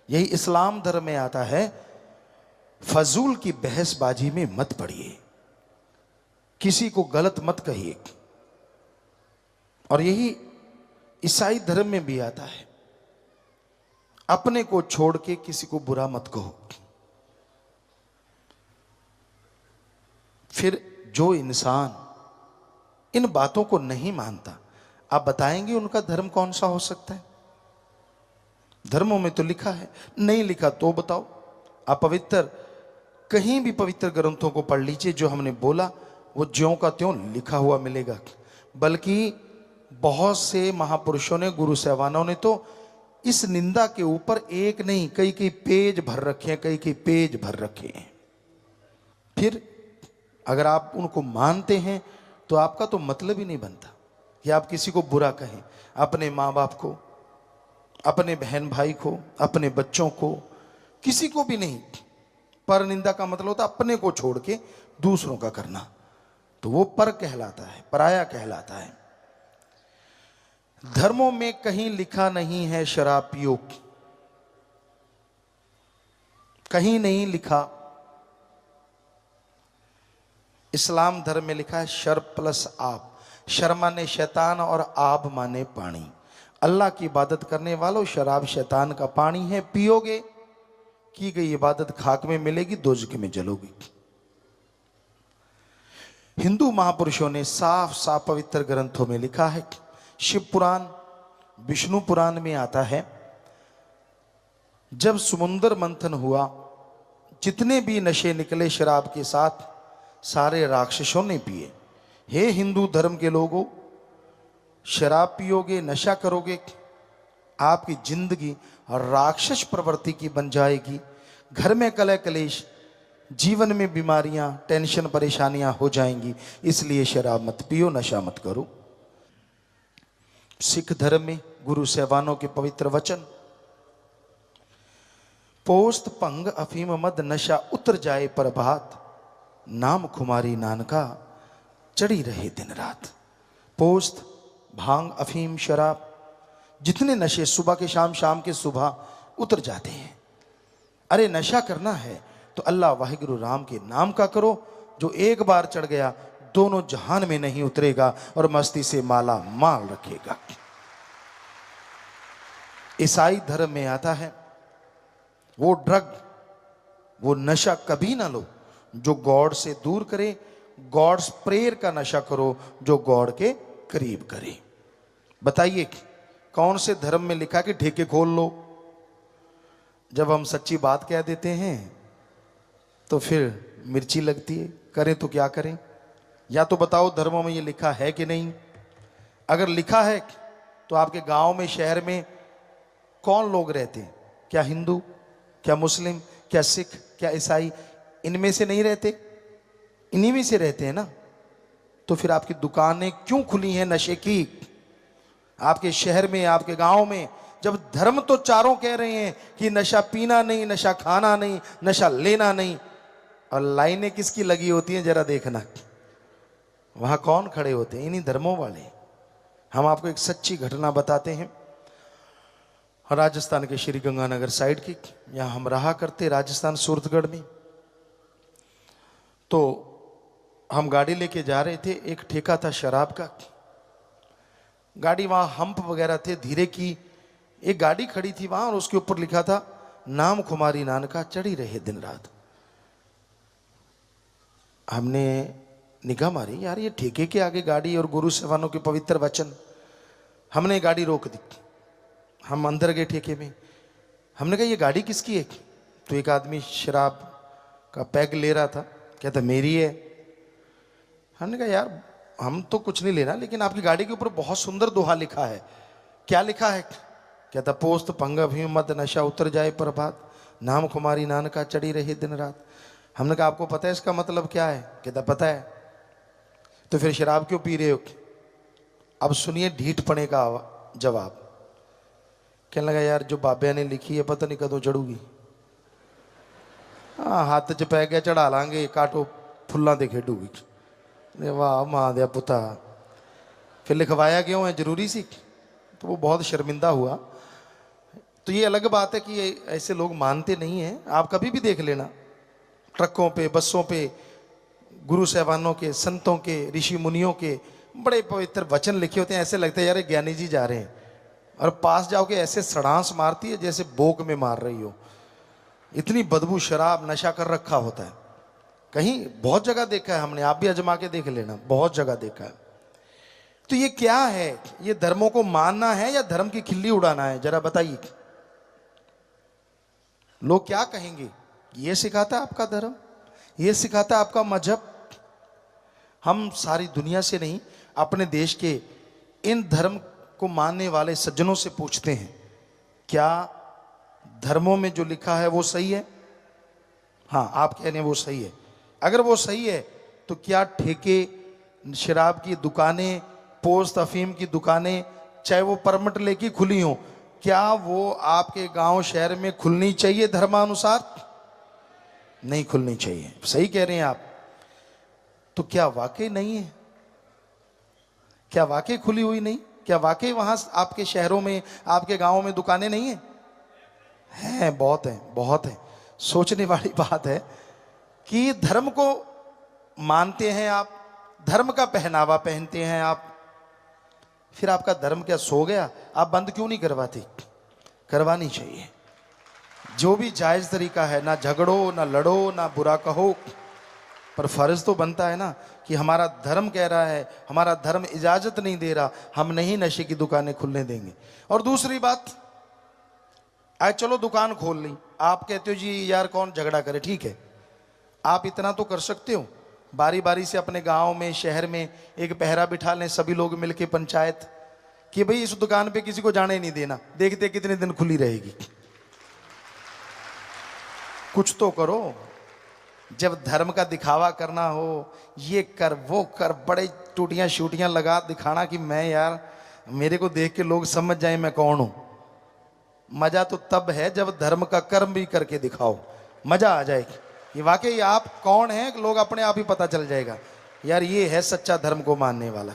A: यही इस्लाम धर्म में आता है, फजूल की बहसबाजी में मत पड़िए, किसी को गलत मत कहिए। और यही ईसाई धर्म में भी आता है, अपने को छोड़ के किसी को बुरा मत कहो। फिर जो इंसान इन बातों को नहीं मानता, आप बताएंगे उनका धर्म कौन सा हो सकता है? धर्मों में तो लिखा है, नहीं लिखा तो बताओ। आप पवित्र, कहीं भी पवित्र ग्रंथों को पढ़ लीजिए, जो हमने बोला वो ज्यों का त्यों लिखा हुआ मिलेगा। बल्कि बहुत से महापुरुषों ने, गुरु सहवानों ने तो इस निंदा के ऊपर एक नहीं कई कई पेज भर रखे हैं, कई कई पेज भर रखे हैं। फिर अगर आप उनको मानते हैं तो आपका तो मतलब ही नहीं बनता कि आप किसी को बुरा कहें, अपने माँ बाप को, अपने बहन भाई को, अपने बच्चों को, किसी को भी नहीं। पर निंदा का मतलब होता है अपने को छोड़ के दूसरों का करना, तो वो पर कहलाता है, पराया कहलाता है। धर्मों में कहीं लिखा नहीं है शराब पियो, कहीं नहीं लिखा। इस्लाम धर्म में लिखा है शर प्लस आप। शर माने शैतान और आब माने पानी। अल्लाह की इबादत करने वालों, शराब शैतान का पानी है, पियोगे की गई इबादत खाक में मिलेगी, दोजख में जलोगी। हिंदू महापुरुषों ने साफ साफ पवित्र ग्रंथों में लिखा है, शिव पुराण, विष्णु पुराण में आता है, जब समुद्र मंथन हुआ, जितने भी नशे निकले शराब के साथ, सारे राक्षसों ने पिए। हे हिंदू धर्म के लोगों, शराब पियोगे, नशा करोगे, आपकी जिंदगी राक्षस प्रवृत्ति की बन जाएगी। घर में कलह कलेश, जीवन में बीमारियां, टेंशन, परेशानियां हो जाएंगी। इसलिए शराब मत पियो, नशा मत करो। सिख धर्म में गुरु साहिबानों के पवित्र वचन, पोस्त भंग अफीम मद नशा उतर जाए प्रभात, नाम खुमारी नानका चढ़ी रहे दिन रात। पोस्त, भांग, अफीम, शराब, जितने नशे सुबह के शाम, शाम के सुबह उतर जाते हैं। अरे नशा करना है तो अल्लाह वाहिगुरु राम के नाम का करो, जो एक बार चढ़ गया दोनों जहान में नहीं उतरेगा और मस्ती से माला माल रखेगा। ईसाई धर्म में आता है, वो ड्रग, वो नशा कभी ना लो जो गॉड से दूर करे, गॉड्स प्रेयर का नशा करो जो गॉड के करीब करे। बताइए कौन से धर्म में लिखा कि ठेके खोल लो? जब हम सच्ची बात कह देते हैं तो फिर मिर्ची लगती है, करें तो क्या करें? या तो बताओ धर्मों में ये लिखा है कि नहीं? अगर लिखा है तो आपके गांव में, शहर में कौन लोग रहते हैं? क्या हिंदू, क्या मुस्लिम, क्या सिख, क्या ईसाई? इनमें से नहीं रहते? इन्हीं में से रहते हैं ना। तो फिर आपकी दुकानें क्यों खुली हैं नशे की आपके शहर में, आपके गांव में? जब धर्म तो चारों कह रहे हैं कि नशा पीना नहीं, नशा खाना नहीं, नशा लेना नहीं, और लाइनें किसकी लगी होती हैं जरा देखना, वहां कौन खड़े होते हैं? इन्हीं धर्मों वाले। हम आपको एक सच्ची घटना बताते हैं, राजस्थान के श्री गंगानगर साइड की। यहां हम रहा करते, राजस्थान सूरतगढ़ में। तो हम गाड़ी लेके जा रहे थे, एक ठेका था शराब का। गाड़ी वहां हम्प वगैरह थे, धीरे की एक गाड़ी खड़ी थी वहां, और उसके ऊपर लिखा था नाम खुमारी नानका चढ़ी रहे दिन रात। हमने निगाह मारी, यार ये ठेके के आगे गाड़ी और गुरु साहिबानों के पवित्र वचन। हमने गाड़ी रोक दी, हम अंदर गए ठेके में। हमने कहा ये गाड़ी किसकी है? तो एक आदमी शराब का पैग ले रहा था, कहता मेरी है। हमने कहा यार हम तो कुछ नहीं लेना, लेकिन आपकी गाड़ी के ऊपर बहुत सुंदर दोहा लिखा है। क्या लिखा है? कहता पोस्त पंगा भी मद नशा उतर जाए प्रभात, नाम कुमारी नानका चढ़ी रही दिन रात। हमने कहा आपको पता है इसका मतलब क्या है? कहता पता है। तो फिर शराब क्यों पी रहे हो? अब सुनिए ढीठ पने का जवाब। कहने लगा यार जो बाबे ने लिखी है पता नहीं कदों चढ़ूगी। हाँ हाथ च पै गया चढ़ा लांगे, काटो फुल्लां दे खेडूगी। वाह मां दया पुता, फिर लिखवाया क्यों है? जरूरी सी? तो वो बहुत शर्मिंदा हुआ। तो ये अलग बात है कि ऐसे लोग मानते नहीं हैं। आप कभी भी देख लेना, ट्रकों पे, बसों पे गुरु साहिबानों के, संतों के, ऋषि मुनियों के बड़े पवित्र वचन लिखे होते हैं। ऐसे लगता है यार ज्ञानी जी जा रहे हैं, और पास जाओगे ऐसे सड़ांस मारती है जैसे बोक में मार रही हो। इतनी बदबू, शराब नशा कर रखा होता है। कहीं बहुत जगह देखा है हमने, आप भी आजमा के देख लेना, बहुत जगह देखा है। तो ये क्या है? ये धर्मों को मानना है या धर्म की खिल्ली उड़ाना है? जरा बताइए। लोग क्या कहेंगे? ये सिखाता है आपका धर्म, ये सिखाता है आपका मजहब। हम सारी दुनिया से नहीं, अपने देश के इन धर्म को मानने वाले सज्जनों से पूछते हैं, क्या धर्मों में जो लिखा है वो सही है? हाँ आप कह रहे हैं वो सही है। अगर वो सही है तो क्या ठेके, शराब की दुकानें, पोस्त अफीम की दुकानें, चाहे वो परमिट लेके खुली हो, क्या वो आपके गांव शहर में खुलनी चाहिए धर्मानुसार? नहीं खुलनी चाहिए। सही कह रहे हैं आप। तो क्या वाकई नहीं है? क्या वाकई खुली हुई नहीं? क्या वाकई वहां आपके शहरों में, आपके गांवों में दुकानें नहीं है? हैं, बहुत है, बहुत है। सोचने वाली बात है कि धर्म को मानते हैं आप, धर्म का पहनावा पहनते हैं आप, फिर आपका धर्म क्या सो गया? आप बंद क्यों नहीं करवाते? करवानी चाहिए। जो भी जायज तरीका है, ना झगड़ो, ना लड़ो, ना बुरा कहो, पर फर्ज तो बनता है ना कि हमारा धर्म कह रहा है, हमारा धर्म इजाजत नहीं दे रहा, हम नहीं नशे की दुकानें खुलने देंगे। और दूसरी बात, आज चलो दुकान खोल ली, आप कहते हो जी यार कौन झगड़ा करे, ठीक है, आप इतना तो कर सकते हो, बारी बारी से अपने गांव में, शहर में एक पहरा बिठा लें, सभी लोग मिलके पंचायत, कि भाई इस दुकान पे किसी को जाने नहीं देना, देखते कितने दिन खुली रहेगी। कुछ तो करो। जब धर्म का दिखावा करना हो, ये कर वो कर, बड़े टूटियां शूटियां लगा दिखाना कि मैं यार, मेरे को देख के लोग समझ जाए मैं कौन हूं। मजा तो तब है जब धर्म का कर्म भी करके दिखाओ, मजा आ जाए कि वाकई आप कौन हैं, लोग अपने आप ही पता चल जाएगा यार ये है सच्चा धर्म को मानने वाला।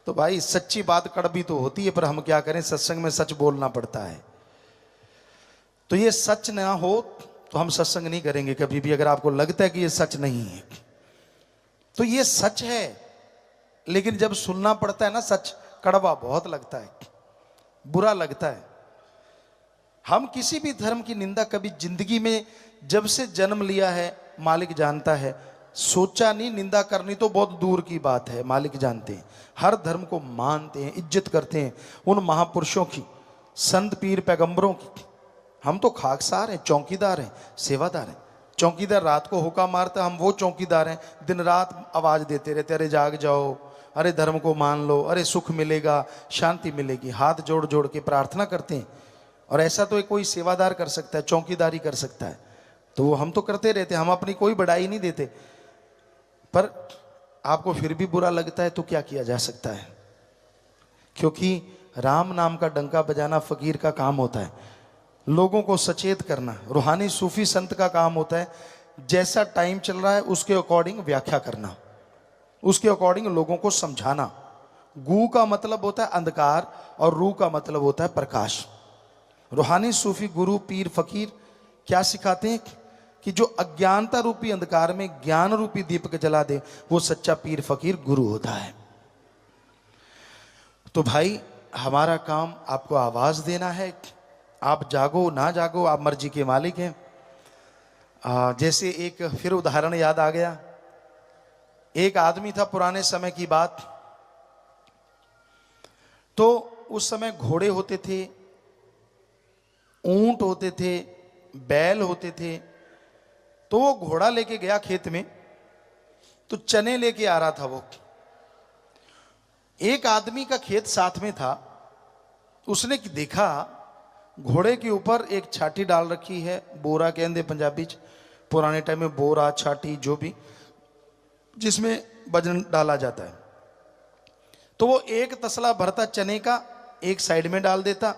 A: तो भाई सच्ची बात कड़वी तो होती है, पर हम क्या करें, सत्संग में सच बोलना पड़ता है। तो ये सच ना हो तो हम सत्संग नहीं करेंगे कभी भी। अगर आपको लगता है कि ये सच नहीं है तो ये सच है, लेकिन जब सुनना पड़ता है ना सच, कड़वा बहुत लगता है, बुरा लगता है। हम किसी भी धर्म की निंदा कभी जिंदगी में, जब से जन्म लिया है मालिक जानता है, सोचा नहीं। निंदा करनी तो बहुत दूर की बात है, मालिक जानते हैं। हर धर्म को मानते हैं, इज्जत करते हैं उन महापुरुषों की, संत पीर पैगंबरों की। हम तो खाकसार हैं, चौकीदार हैं, सेवादार हैं। चौकीदार रात को हुक्का मारता, हम वो चौकीदार हैं दिन रात आवाज देते रहते, अरे जाग जाओ, अरे धर्म को मान लो, अरे सुख मिलेगा, शांति मिलेगी। हाथ जोड़ जोड़ के प्रार्थना करते हैं। और ऐसा तो कोई सेवादार कर सकता है, चौकीदारी कर सकता है, तो वो हम तो करते रहते, हम अपनी कोई बढ़ाई नहीं देते। पर आपको फिर भी बुरा लगता है तो क्या किया जा सकता है, क्योंकि राम नाम का डंका बजाना फकीर का काम होता है, लोगों को सचेत करना रूहानी सूफी संत का काम होता है। जैसा टाइम चल रहा है उसके अकॉर्डिंग व्याख्या करना, उसके अकॉर्डिंग लोगों को समझाना। गू का मतलब होता है अंधकार और रू का मतलब होता है प्रकाश। रूहानी सूफी गुरु पीर फकीर क्या सिखाते हैं कि जो अज्ञानता रूपी अंधकार में ज्ञान रूपी दीपक जला दे, वो सच्चा पीर फकीर गुरु होता है। तो भाई हमारा काम आपको आवाज देना है, आप जागो ना जागो आप मर्जी के मालिक हैं। जैसे एक फिर उदाहरण याद आ गया, एक आदमी था, पुराने समय की बात, तो उस समय घोड़े होते थे, ऊंट होते थे, बैल होते थे। तो वो घोड़ा लेके गया खेत में, तो चने लेके आ रहा था वो। एक आदमी का खेत साथ में था, उसने देखा घोड़े के ऊपर एक छाटी डाल रखी है, बोरा कहते पंजाबी च, पुराने टाइम में बोरा छाटी जो भी, जिसमें वजन डाला जाता है। तो वो एक तसला भरता चने का एक साइड में डाल देता,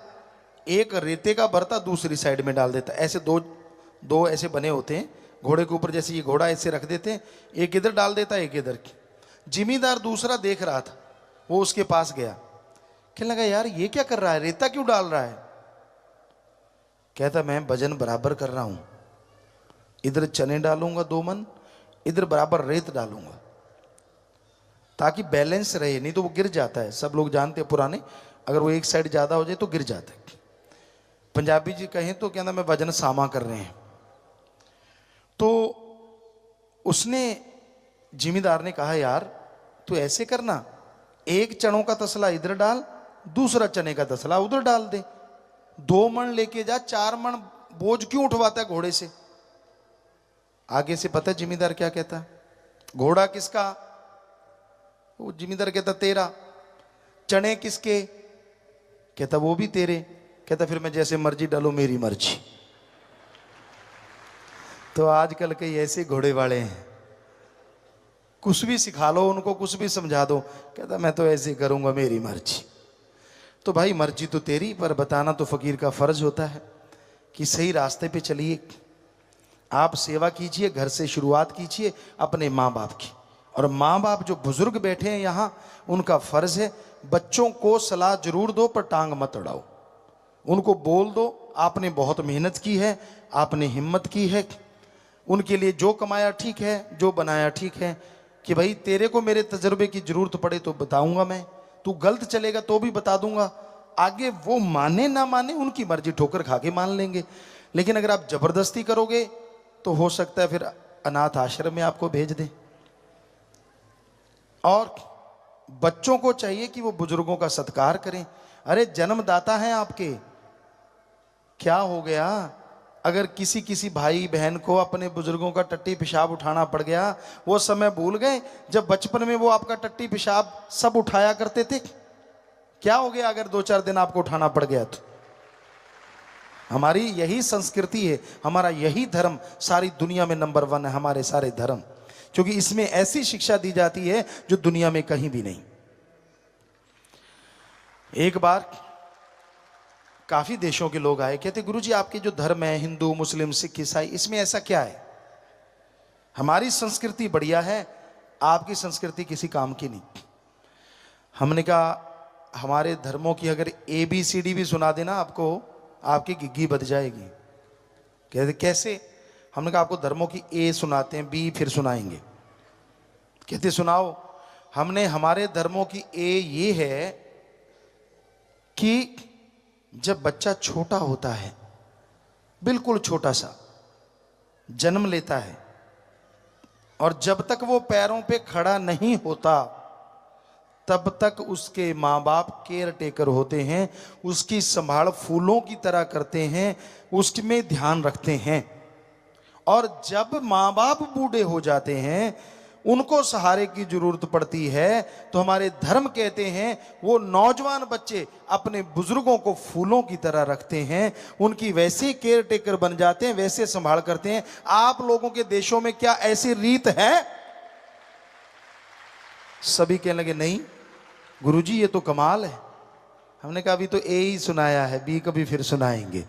A: एक रेते का भरता दूसरी साइड में डाल देता। ऐसे दो ऐसे बने होते हैं घोड़े के ऊपर, जैसे ये घोड़ा ऐसे रख देते हैं, एक इधर डाल देता एक इधर की। जिमीदार दूसरा देख रहा था, वो उसके पास गया, कहने लगा यार ये क्या कर रहा है, रेता क्यों डाल रहा है? कहता मैं वजन बराबर कर रहा हूं, इधर चने डालूंगा 2 मन, इधर बराबर रेत डालूंगा ताकि बैलेंस रहे, नहीं तो वो गिर जाता है। सब लोग जानते हैं पुराने, अगर वो एक साइड ज्यादा हो जाए तो गिर जाता है। पंजाबी जी कहें तो कहना मैं वजन सामा कर रहे हैं। तो उसने, जिमीदार ने कहा यार तू ऐसे करना, एक चनों का तसला इधर डाल, दूसरा चने का तसला उधर डाल दे, 2 मन लेके जा, 4 मन बोझ क्यों उठवाता है घोड़े से? आगे से पता है जिमीदार क्या कहता है? घोड़ा किसका? वो जिमीदार कहता तेरा। चने किसके? कहता वो भी तेरे। कहता फिर मैं जैसे मर्जी डालू, मेरी मर्जी। तो आजकल के ऐसे घोड़े वाले हैं, कुछ भी सिखा लो उनको, कुछ भी समझा दो, कहता मैं तो ऐसे करूंगा, मेरी मर्जी। तो भाई मर्जी तो तेरी, पर बताना तो फकीर का फर्ज होता है कि सही रास्ते पे चलिए। आप सेवा कीजिए, घर से शुरुआत कीजिए अपने माँ बाप की। और माँ बाप जो बुजुर्ग बैठे हैं यहाँ, उनका फर्ज है बच्चों को सलाह जरूर दो, पर टांग मत अड़ाओ। उनको बोल दो आपने बहुत मेहनत की है, आपने हिम्मत की है, उनके लिए जो कमाया ठीक है, जो बनाया ठीक है, कि भाई तेरे को मेरे तजर्बे की जरूरत पड़े तो बताऊंगा मैं, तू गलत चलेगा तो भी बता दूंगा, आगे वो माने ना माने उनकी मर्जी, ठोकर खा के मान लेंगे। लेकिन अगर आप जबरदस्ती करोगे तो हो सकता है फिर अनाथ आश्रम में आपको भेज दें। और बच्चों को चाहिए कि वो बुजुर्गों का सत्कार करें। अरे जन्मदाता हैं आपके, क्या हो गया अगर किसी किसी भाई बहन को अपने बुजुर्गों का टट्टी पेशाब उठाना पड़ गया? वो समय भूल गए जब बचपन में वो आपका टट्टी पेशाब सब उठाया करते थे? क्या हो गया अगर 2-4 दिन आपको उठाना पड़ गया तो? हमारी यही संस्कृति है, हमारा यही धर्म सारी दुनिया में नंबर 1 है, हमारे सारे धर्म, क्योंकि इसमें ऐसी शिक्षा दी जाती है जो दुनिया में कहीं भी नहीं। एक बार काफी देशों के लोग आए, कहते गुरुजी आपके जो धर्म है, हिंदू मुस्लिम सिख ईसाई, इसमें ऐसा क्या है? हमारी संस्कृति बढ़िया है, आपकी संस्कृति किसी काम की नहीं। हमने कहा हमारे धर्मों की अगर ABCD भी सुना देना आपको, आपकी गिग्गी बज जाएगी। कहते कैसे? हमने कहा आपको धर्मों की A सुनाते हैं, B फिर सुनाएंगे। कहते सुनाओ। हमने हमारे धर्मों की A ये है कि जब बच्चा छोटा होता है, बिल्कुल छोटा सा जन्म लेता है, और जब तक वो पैरों पे खड़ा नहीं होता तब तक उसके माँ बाप केयर टेकर होते हैं, उसकी संभाल फूलों की तरह करते हैं, उसमें ध्यान रखते हैं। और जब माँ बाप बूढ़े हो जाते हैं, उनको सहारे की जरूरत पड़ती है, तो हमारे धर्म कहते हैं वो नौजवान बच्चे अपने बुजुर्गों को फूलों की तरह रखते हैं, उनकी वैसे केयर टेकर बन जाते हैं, वैसे संभाल करते हैं। आप लोगों के देशों में क्या ऐसी रीत है? सभी कहने लगे नहीं गुरुजी ये तो कमाल है। हमने कहा अभी तो A ही सुनाया है, B कभी फिर सुनाएंगे।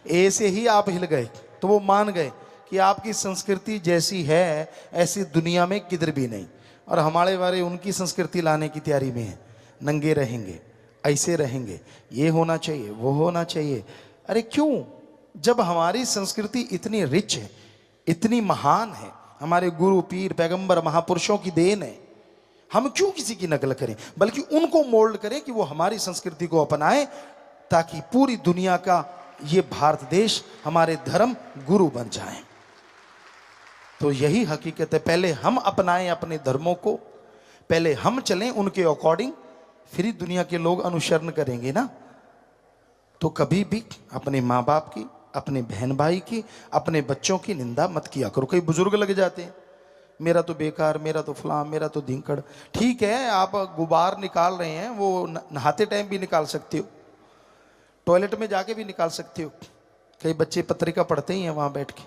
A: A से ही आप हिल गए, तो वो मान गए कि आपकी संस्कृति जैसी है ऐसी दुनिया में किधर भी नहीं। और हमारे वाले उनकी संस्कृति लाने की तैयारी में है, नंगे रहेंगे, ऐसे रहेंगे, ये होना चाहिए, वो होना चाहिए। अरे क्यों? जब हमारी संस्कृति इतनी रिच है, इतनी महान है, हमारे गुरु पीर पैगंबर महापुरुषों की देन है, हम क्यों किसी की नकल करें? बल्कि उनको मोल्ड करें कि वो हमारी संस्कृति को अपनाएं, ताकि पूरी दुनिया का ये भारत देश हमारे धर्म गुरु बन जाए। तो यही हकीकत है, पहले हम अपनाएं अपने धर्मों को, पहले हम चलें उनके अकॉर्डिंग, फिर ही दुनिया के लोग अनुसरण करेंगे ना। तो कभी भी अपने माँ बाप की, अपने बहन भाई की, अपने बच्चों की निंदा मत किया करो। कई बुजुर्ग लग जाते हैं, मेरा तो बेकार, मेरा तो फलां, मेरा तो धिंकड़। ठीक है, आप गुबार निकाल रहे हैं, वो नहाते टाइम भी निकाल सकते हो, टॉयलेट में जाके भी निकाल सकते हो। कई बच्चे पत्रिका पढ़ते ही हैं वहां बैठ के,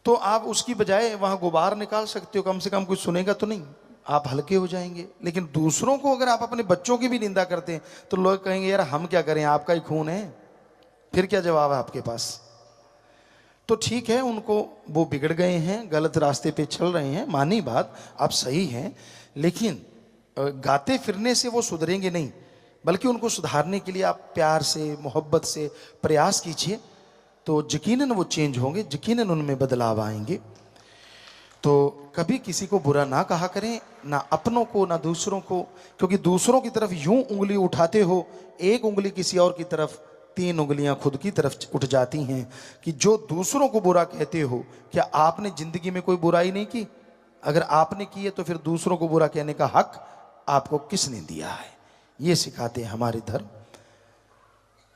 A: तो आप उसकी बजाय वहां गुबार निकाल सकते हो, कम से कम कुछ सुनेगा तो नहीं, आप हल्के हो जाएंगे। लेकिन दूसरों को अगर आप अपने बच्चों की भी निंदा करते हैं तो लोग कहेंगे यार हम क्या करें, आपका ही खून है, फिर क्या जवाब है आपके पास? तो ठीक है, उनको वो बिगड़ गए हैं, गलत रास्ते पे चल रहे हैं, मानी बात, आप सही हैं, लेकिन गाते फिरने से वो सुधरेंगे नहीं, बल्कि उनको सुधारने के लिए आप प्यार से, मोहब्बत से प्रयास कीजिए, तो यकीनन वो चेंज होंगे, यकीनन उनमें बदलाव आएंगे। तो कभी किसी को बुरा ना कहा करें, ना अपनों को ना दूसरों को, क्योंकि दूसरों की तरफ यूं उंगली उठाते हो, एक उंगली किसी और की तरफ, 3 उंगलियां खुद की तरफ उठ जाती हैं। कि जो दूसरों को बुरा कहते हो, क्या आपने जिंदगी में कोई बुराई नहीं की? अगर आपने की है तो फिर दूसरों को बुरा कहने का हक आपको किसने दिया है? ये सिखाते हैं हमारे धर्म।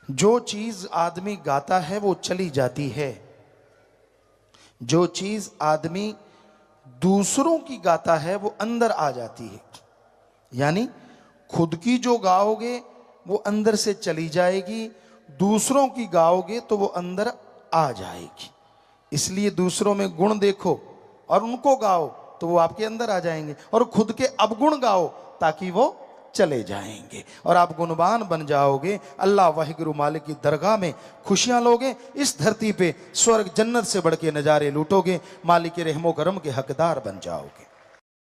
A: जो चीज आदमी गाता है वो चली जाती है, जो चीज आदमी दूसरों की गाता है वो अंदर आ जाती है। यानी खुद की जो गाओगे वो अंदर से चली जाएगी, दूसरों की गाओगे तो वो अंदर आ जाएगी। इसलिए दूसरों में गुण देखो और उनको गाओ तो वो आपके अंदर आ जाएंगे, और खुद के अवगुण गाओ ताकि वो चले जाएंगे और आप गुणवान बन जाओगे। अल्लाह वाहिगुरु मालिक की दरगाह में खुशियां लोगे, इस धरती पे स्वर्ग जन्नत से बढ़ के नजारे लूटोगे, मालिक के रहमो करम के हकदार बन जाओगे।